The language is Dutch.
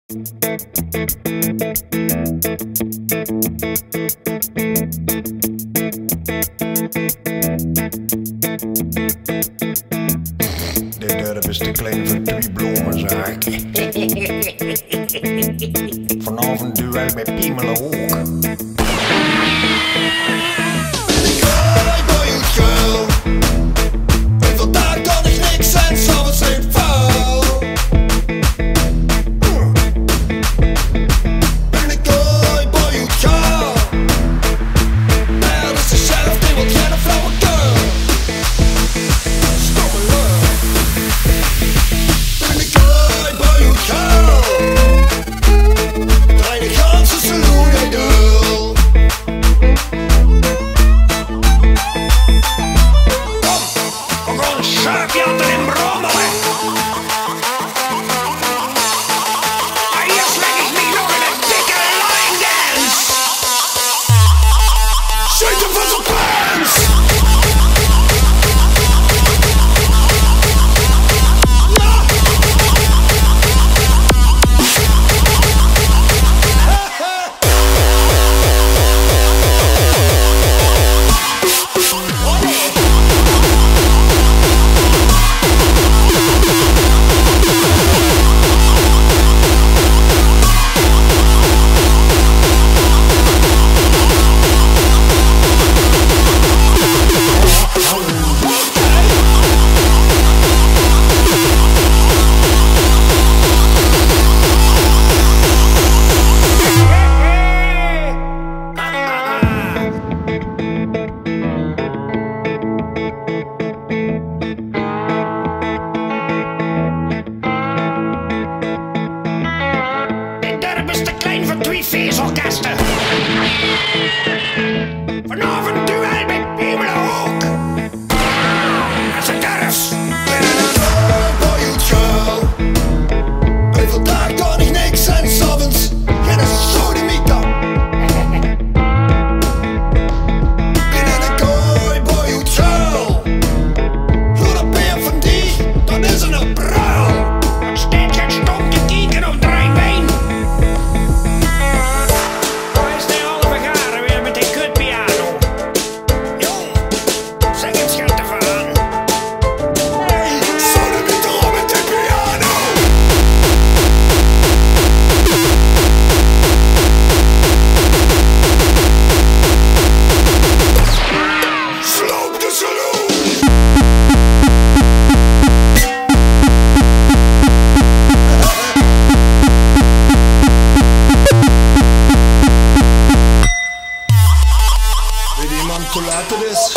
De dorp is te klein voor twee bloemenzaak. Vanavond duel met Piemelen ook. Vezelkasten. Vanavond duel met Piemelen ook. Dat is een durf. Vandaag kan ik niks en s'avonds geen sodemieter. Binnen een cowboy hotel. Voor de beer van die, dan is er een bruil. Dan steeds het stom te kieken op Rijnwijn. Waar is de halve garen weer met die kutpiano? Jong, zeg het schat ervan. Sodemieter op met die piano. Sloop de saloon. Weet iemand hoe laat het is?